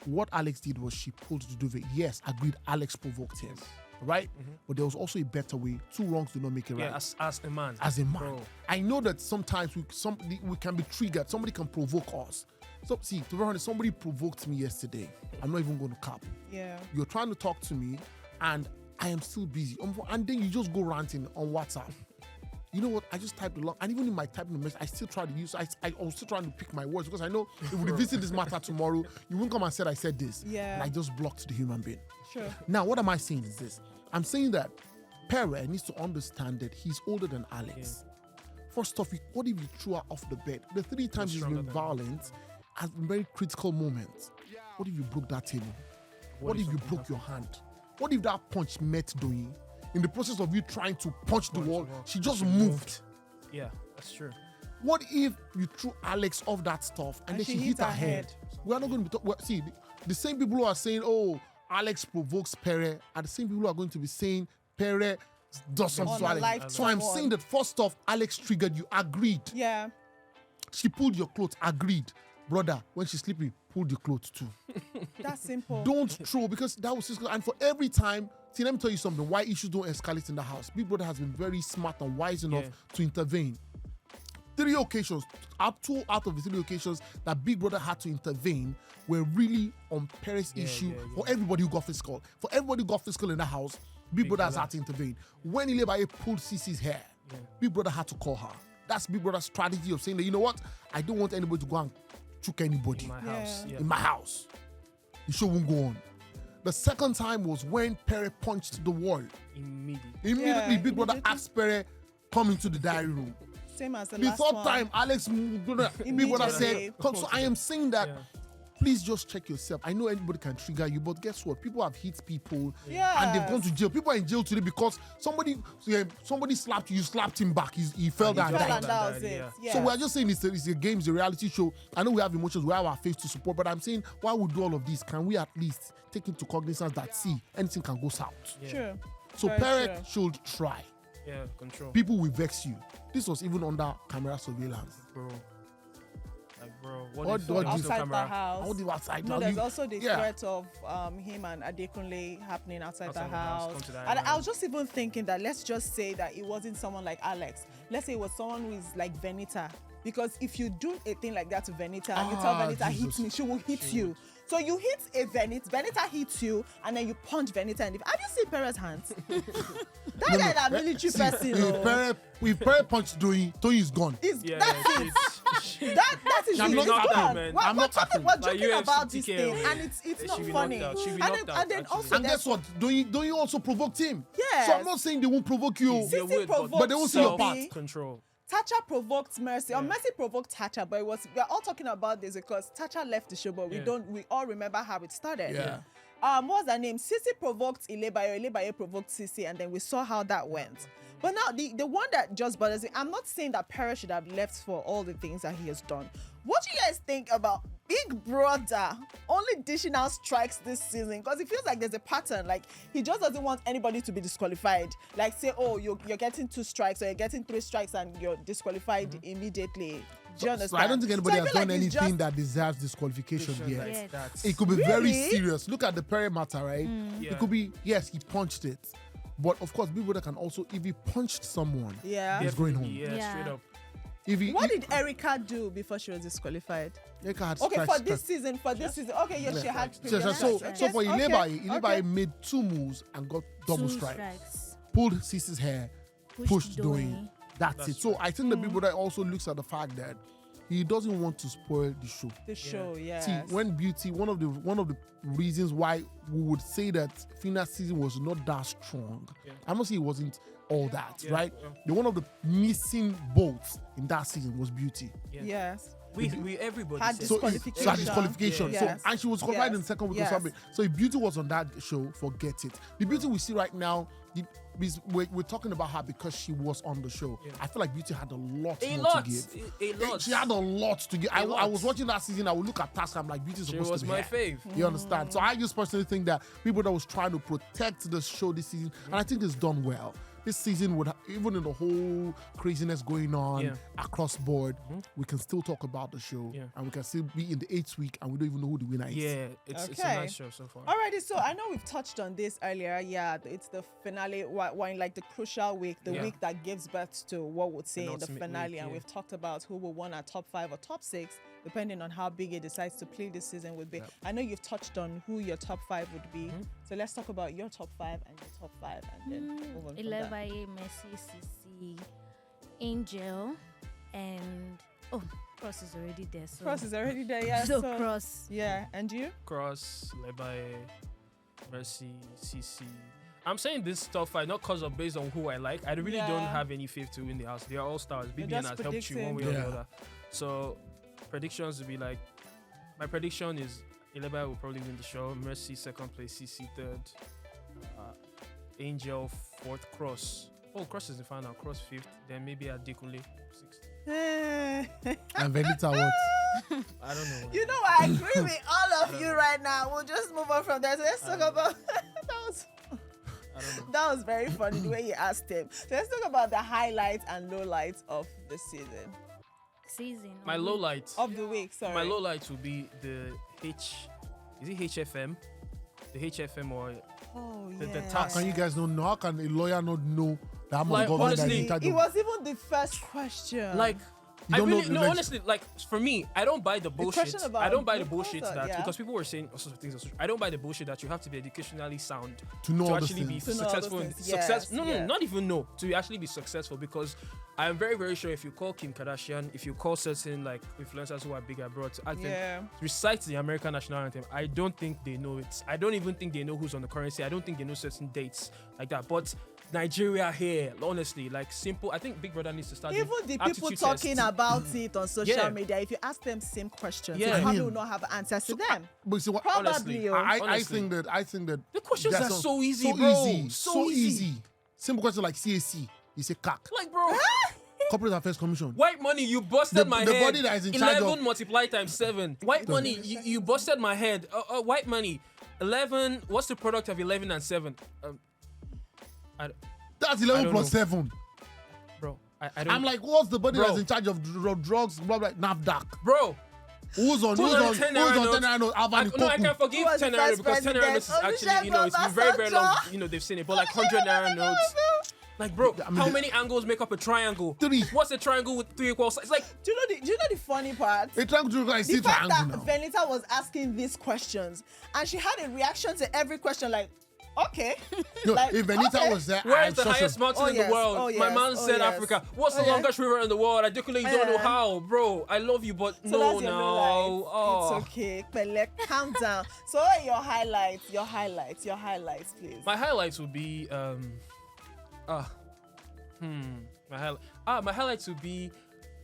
What Alex did was she pulled the duvet. Yes, agreed, Alex provoked him, right? But there was also a better way. 2 wrongs do not make it right. Yeah. As a man. As a man, Bro. I know that sometimes we can be triggered. Somebody can provoke us. So, see, to be honest, somebody provoked me yesterday. I'm not even going to cap. Yeah. You're trying to talk to me, and I am still busy. And then you just go ranting on WhatsApp. You know what? I just typed along, and even in my typing the message, I still try to use. I was still trying to pick my words, because I know if we revisit this matter tomorrow, you won't come and say I said this. Yeah. And I just blocked the human being. Sure. Now, what am I saying is this? I'm saying that Pere needs to understand that he's older than Alex. First off, what if you threw her off the bed? The 3 times he's stronger been than violent has been very critical moments. What if you broke that table? What if you something broke your hand? What if that punch met doing? In the process of you trying to punch the wall, she just moved. Yeah, that's true. What if you threw Alex off that stuff and then she hit her head? We are not going to be see, the same people who are saying, oh, Alex provokes Pere, are the same people who are going to be saying Pere does something to Alex. So I'm saying that first off, Alex triggered you, agreed. Yeah. She pulled your clothes, agreed. Brother, when she's sleeping, pull your clothes too. That's simple. Don't throw, because that was just, and for every time, see, let me tell you something, why issues don't escalate in the house. Big Brother has been very smart and wise enough to intervene. 3 occasions, 2 out of the 3 occasions that Big Brother had to intervene were really on Pere's issue for everybody who got physical. For everybody who got physical in the house, Big Brother had to intervene. When Ilebaye pulled Cece's hair, Big Brother had to call her. That's Big Brother's strategy of saying that, you know what? I don't want anybody to go and choke anybody In my house. Yeah. in my house. The show won't go on. The second time was when Pere punched the wall. Immediately, Big Brother asked Pere, come into the diary room. Same as the The last third one. time, Big Brother said, come. So I am saying that, please just check yourself. I know anybody can trigger you, but guess what? People have hit people and they've gone to jail. People are in jail today because somebody slapped you slapped him back. He fell down. That was it. So we're just saying it's a game, it's a reality show. I know we have emotions, we have our faith to support, but I'm saying, while we do all of this, can we at least take into cognizance that, see, anything can go south. True. So Very Pere true. should try. Yeah, control. People will vex you. This was even under camera surveillance. Bro. Like, bro, What if do you- Outside the house. All the outside. No, now, there's you- also the yeah. threat of him and Adekunle happening outside the house. come to the And island. I was just even thinking that let's just say that it wasn't someone like Alex. Let's say it was someone who is like Venita. Because if you do a thing like that to Venita and you tell Venita hit Jesus. me, she will hit you. So you hit a Venita hits you, and then you punch Venita in the. Have you seen Pere's hands? That guy, that military person. If Pere punched Toyin is gone. That's it. That is I'm really not gone. happy, man. I'm not happy. We're Like joking UFC about this TKO, thing, man. and it's She not be funny. knocked out. She be And knocked then, out, and then actually. also And guess what? Don't you also provoke him? Yeah. So I'm not saying they won't provoke you. Sissy They would, provoked but they won't see your part. Sophie. Control. Tacha provoked Mercy, or Mercy provoked Tacha, but we're all talking about this because Tacha left the show, but we all remember how it started. Yeah. What's her name? Sissy provoked Ilebaye provoked Sissy, and then we saw how that went. But now the one that just bothers me, I'm not saying that Pere should have left for all the things that he has done. What do you guys think about Big Brother only dishing out strikes this season? Because it feels like there's a pattern. Like, he just doesn't want anybody to be disqualified. Like, say, oh, you're getting 2 strikes or you're getting 3 strikes and you're disqualified immediately. Do you understand? So I don't think anybody So I has feel done like it's anything just- that deserves disqualification yet. Yes. That's It could be very Really? serious. Look at the Pere matter, right? Yeah. It could be, yes, he punched it. But of course, Big Brother can also, if he punched someone, Yeah. he's going home. Yeah, Yeah. straight up. If he, What did Erica do before she was disqualified? Erica had Okay, scratched- for this season. Okay, yes, she had So, previous so strikes. for Okay, Ilebaye okay. made 2 moves and got double 2 strikes. Pulled Sissy's hair, pushed Doing. That's it. So I think the Big Brother also looks at the fact that he doesn't want to spoil the show. The show, yes. See, when Beauty, one of the reasons why we would say that Fina's season was not that strong. I'm not saying it wasn't all that, right? yeah. The one of the missing bolts in that season was Beauty. Yes. We everybody Had said- So Disqualification. so that disqualification. Yeah. So Yes. and she was qualified in the Yes. second week Yes. or something. So if Beauty was on that show, forget it. The Beauty we see right now, we're talking about her because she was on the show. I feel like Beauty had a lot a more lot, to give. a lot. She had a lot to give. I lot. was watching that season. I would look at Task. I'm like, Beauty's She supposed was to be my here. fave. You understand? So I just personally think that people that was trying to protect the show this season, and I think it's done well. This season would even in the whole craziness going on across board, we can still talk about the show, and we can still be in the 8th week, and we don't even know who the winner is. Yeah, it's a Okay. nice show so far. Alrighty, so I know we've touched on this earlier. Yeah, it's the finale, in like the crucial week, the week that gives birth to what we'd say An in the ultimate finale. week, And yeah. we've talked about who will win our top 5 or top 6, depending on how big it decides to play this season would be. I know you've touched on who your top 5 would be. So let's talk about your top 5 and your top 5, and then move on from that. Ilebaye, Mercy, Sissy, Angel, and Cross is already there. So Cross is already there, yeah. so Cross. Yeah, and you? Cross, Lebaye, Mercy, CC. I'm saying this top 5 not because of based on who I like. I really don't have any faith to win the house. They are all stars. BBN just has helped you one way or predicting. the other. So predictions will be like, my prediction is Ilebaye will probably win the show. Mercy 2nd place, CC 3rd, Angel 4th, Cross. Oh, Cross is the final. Cross 5th. Then maybe Adekunle 6th. And Venita what? I don't know. You know, I agree with all of you right now. We'll just move on from there. So let's talk about I don't know. that was very funny the way you asked him. So let's talk about the highlights and lowlights of the season. My low lights. Of the week, sorry. My low lights will be the is it HFM? The HFM or the yeah. task. Can you guys not know? How can a lawyer not know that I'm Like, a government that honestly, is entitled? It was even the first question. like You I don't really know no, honestly, like for me, I don't buy the bullshit. question about I don't buy the the bullshit culture, that yeah. because people were saying all sorts of things. I don't buy the bullshit that you have to be educationally sound To know all those actually be things. To know all those successful. things, Success? yes, No, yes. not even know to actually be successful because I'm very, very sure if you call Kim Kardashian, if you call certain like influencers who are big abroad to ask them recite the American national anthem, I don't think they know it. I don't even think they know who's on the currency. I don't think they know certain dates like that. But Nigeria here, honestly, like simple. I think Big Brother needs to start. Even the people aptitude talking tests. about it on social Yeah. media, if you ask them same questions, Yeah. they I probably mean, will not have answers to them. But you see what? Probably. honestly, I honestly. think that The questions that's are so easy, so bro. easy, So so easy. easy. Simple question like CAC. You say CAC. Like, bro. Corporate Affairs Commission. White money, you busted The- my the head. body that is in charge 11 of- multiplied times 7. White money, you busted my head. White money, 11. What's the product of 11 and 7? That's I 11 don't plus know. 7. Bro, I don't. I'm like, what's the body Bro. that's in charge of drugs? Blah blah. NAFDAC. bro. Who's on 10 naira 10 naira notes? No, I Alvan can forgive Who was 10 the naira first because 10 naira notes is president? actually, it's been very, very long. Olusegun They've seen it. But like 100 naira notes. Like, bro, I mean, how the- many angles make up a triangle? 3. What's a triangle with 3 equal sides? Like, Do you know the funny part? A triangle is The still fact triangle that now. Venita was asking these questions and she had a reaction to every question like, okay. Yo, Like, if Venita okay. was there, where I'm is the sure she- highest mountain Oh, in yes. the world? Oh, My yes. man Oh, said yes. Africa. What's Oh, the yeah. longest river in the world? Adekunle, you don't know Yeah. how, bro. I love you, but So no, that's your now. low lights. Oh. It's okay. Pele, calm down. So what are your highlights, please. My highlights would be my highlights would be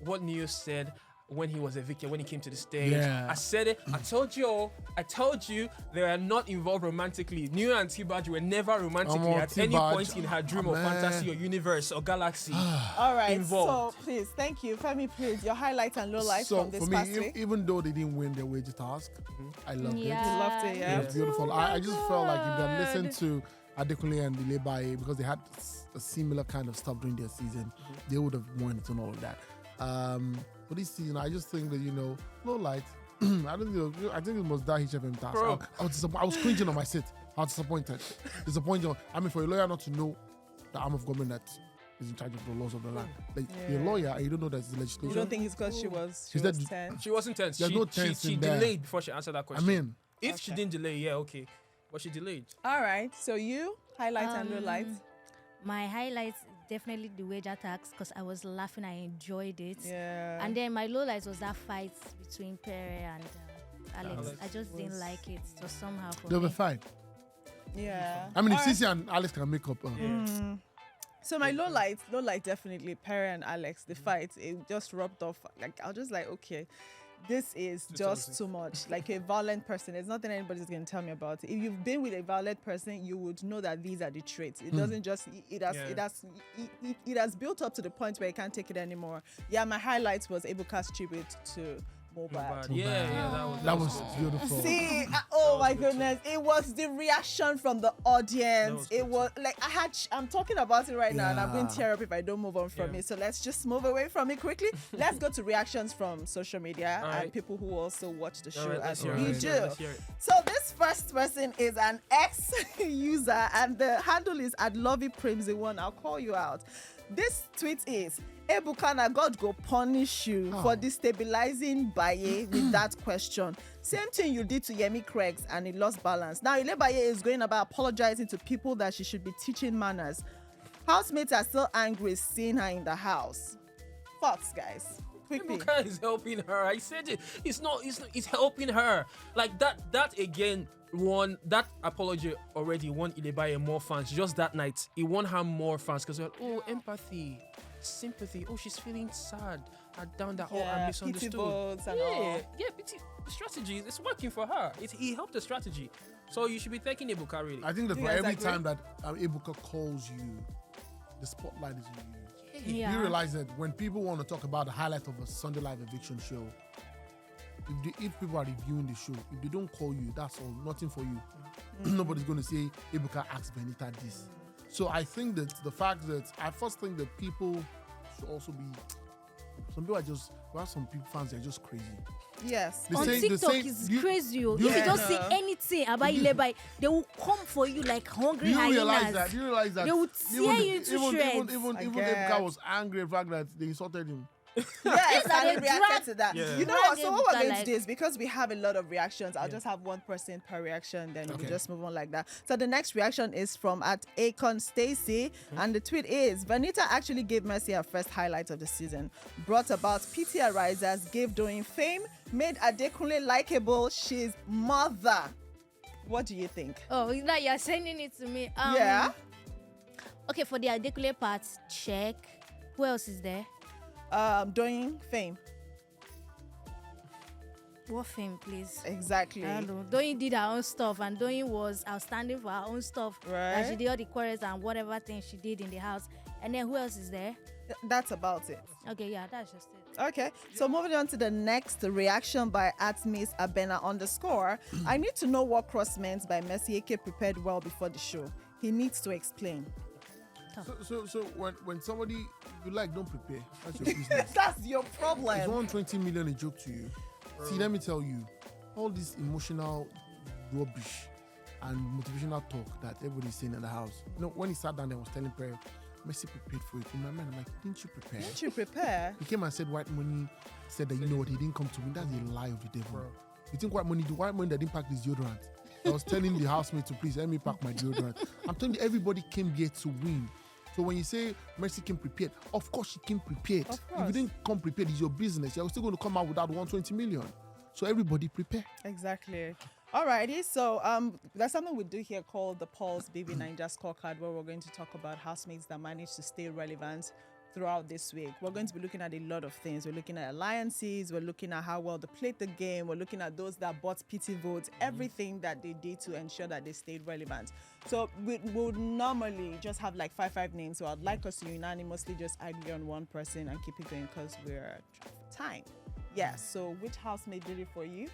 what Neo said when he was evicted, when he came to the stage. Yeah. I said it. I told you they are not involved romantically. Neo and T-Baj were never romantically at any T-Baj. point in her dream or Man. fantasy or universe or galaxy. All right. involved. So please, thank you. Femi, please, your highlights and lowlights So from this for past me, week. even though they didn't win their wager task, I loved You loved it, it. yeah. It was beautiful. I just felt like if they listened to Adekunle and Lebaye because they had a similar kind of stuff during their season, they would have won it and all of that. For this season, I just think that low light. I don't know. I think it was that HFM task. Bro. I was cringing on my seat. I was disappointed. I mean, for a lawyer not to know the arm of government that is in charge of the laws of the land, like you're a lawyer and you don't know that's the legislation. You don't think it's because she was She said- 10? She wasn't tense. There's She, no tense she in there. delayed before she answered that I question. mean, if she Okay. didn't delay, yeah, okay. But she delayed. All right. So you highlights and lowlights. My highlights definitely the wager tax because I was laughing. I enjoyed it. Yeah. And then my lowlights was that fight between Pere and Alex. Alex I just didn't like it. So somehow for they'll me. be fine. yeah. I mean, if All right. Sisi and Alex can make up, So my low light definitely Pere and Alex, the fight, it just rubbed off. Like I was just like, okay, this is just too much. Like a violent person, there's nothing anybody's gonna tell me about. If you've been with a violent person, you would know that these are the traits. It doesn't just it has built up to the point where you can't take it anymore. Yeah, my highlights was Ebuka's tribute to Mobad. Yeah, that was beautiful. See, oh my goodness, it was the reaction from the audience. That was It was like I'm talking about it right now, and I'm going to Yeah. tear up if I don't move on from Yeah. it. So let's just move away from it quickly. Let's go to reactions from social media All and right. people who also watch the show All right, let's as hear we it. do. Let's hear it. So this first person is an ex-user, and the handle is @loveyprims1. I'll call you out. This tweet is, Ebuka, na God go punish you for destabilizing Baye with that question. Same thing you did to Yemi Craig's and he lost balance. Now Ile Baye is going about apologizing to people that she should be teaching manners. Housemates are still angry seeing her in the house. Thoughts, guys? Quickly. Ebuka is helping her. I said it. It's helping her. Like that again won that apology already won Ilebaye more fans. Just that night, it won her more fans because empathy, sympathy. Oh, she's feeling sad. Down that I misunderstood. pity votes and all. Pity strategy. It's working for her. He helped the strategy. So you should be thanking Ebuka really. I think that Do you for guys every agree? time that Ebuka calls you, the spotlight is on you. Yeah. You realize that when people want to talk about the highlight of a Sunday Live eviction show, if people are reviewing the show, if they don't call you, that's all, nothing for you. Nobody's going to say, Ebuka asked Venita this. So I think that the fact that, I first think that people should also be, some people are just, we have some people, fans that are just crazy. Yes. They On say- TikTok say- is you- crazy. you- If you Yeah. just see anything about Ilebai, they will come for you like hungry Do you hyenas. realize that? Do you realize that? They would tear you into shreds. Even I Ebuka guess. was angry at the fact that they insulted him. Yes, that and they he reacted drag- to that. Yeah. You know what? drag So what we're Ebuka, going like- to do is because we have a lot of reactions, I'll Yeah. just have one person per reaction, then Okay. we'll just move on like that. So the next reaction is from at Akon Stacy, and the tweet is: Venita actually gave Mercy her first highlight of the season. Brought about PTR risers, gave Doing fame, made Adekunle likable. She's mother. What do you think? Oh, now you're sending it to me. Yeah. Okay, for the Adekunle part, check. Who else is there? Doing fame. What fame, please? Exactly. I don't know. Doyin did her own stuff, and Doyin was outstanding for her own stuff. Right. And she did all the chorus and whatever thing she did in the house. And then who else is there? That's about it. Okay, yeah, that's just it. Okay, so moving on to the next reaction by @Miss Abena _. I need to know what Cross meant by Mercy AK prepared well before the show. He needs to explain. So when somebody you like don't prepare, that's your business. That's your Is problem. 120 million a joke to you? See, let me tell you, all this emotional rubbish and motivational talk that everybody's saying in the house. You know, when he sat down there, I was telling Pere, Messi prepared for it. In my mind, I'm like, didn't you prepare? Didn't you prepare? He came and said Whitemoney said that, you know what, he didn't come to win. That's a lie of the devil. Bro. You think the Whitemoney that didn't pack his deodorant? I was telling the housemate to please let me pack my deodorant. I'm telling you, everybody came here to win. So when you say Mercy came prepared, of course she came prepared. Of If course. you didn't come prepared, it's your business. You're still going to come out without 120 million. So everybody prepare. Exactly. Alrighty, so there's something we do here called the Pulse BBNaija scorecard, where we're going to talk about housemates that manage to stay relevant throughout this week. We're going to be looking at a lot of things. We're looking at alliances, we're looking at how well they played the game, we're looking at those that bought pity votes, everything that they did to ensure that they stayed relevant. So we would normally just have like five names. So I'd like us to unanimously just agree on one person and keep it going because we're for time. Yes, so which housemate did it for you?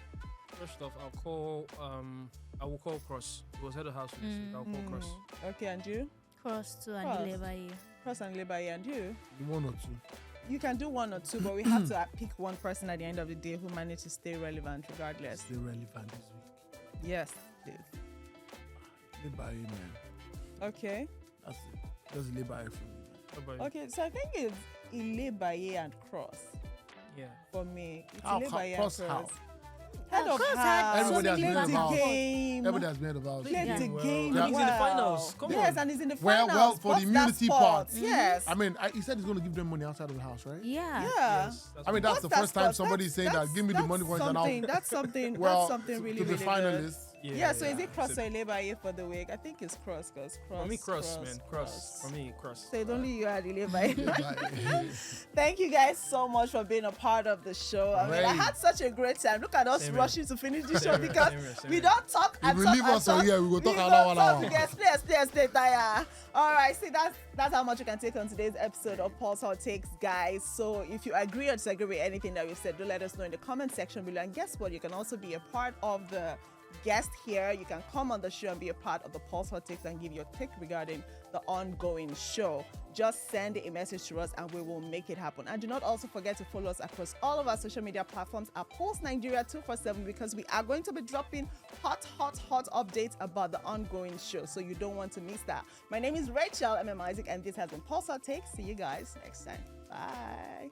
First off, I will call Cross. He was head of house for this week. I'll call Cross. Okay, and you? Cross to Cross. and Levi. Cross and Labor, and you? One or two. You can do one or two, but we have to pick one person at the end of the day who managed to stay relevant regardless. Stay relevant this week. Yes, please. Goodbye, man. Okay. That's it. Just live by it for me. How about you? Okay, so I think it's Ilebaye and Cross Yeah. for me. It's How? Ilebaye and Cross Cross. how? Head of Cross had house. Everybody has Played been the about- game. Everybody has been about. Played Yeah. the Well, game. and he's in the finals. Come yes, on. and he's in the Well, finals. for the What's that immunity spot? part. Yes. I mean, he said he's going to give them money outside of the house, right? Yeah. Yeah. Yes, I mean, that's What's the that first time spot? somebody's saying that. Give me the money once and something. I'll. That's something. Well, that's something really, to be really good. finalists. Yeah, so is it Cross or Ilebaye for the week? I think it's Cross, because Cross. For me, Cross, man. Cross. For me, Cross. So it's only you had Ilebaye. Like, Thank you guys so much for being a part of the show. I mean, I Great. had such a great time. Look at us Same here. rushing to finish the show Same here, because same here, same we here. don't talk and If we talk leave and us for talk. here, we go talk We another don't 1 talk hour. because stay tired. All right, see that's how much you can take on today's episode of PulseHotTakes, guys. So if you agree or disagree with anything that we've said, do let us know in the comment section below. And guess what? You can also be a part of the guest here. You can come on the show and be a part of the PulseHotTakes and give your take regarding the ongoing show. Just send a message to us and we will make it happen. And do not also forget to follow us across all of our social media platforms at Pulse Nigeria 247, because we are going to be dropping hot updates about the ongoing show. So you don't want to miss that. My name is Rachael, MM Isaac, and this has been PulseHotTakes. See you guys next time. Bye.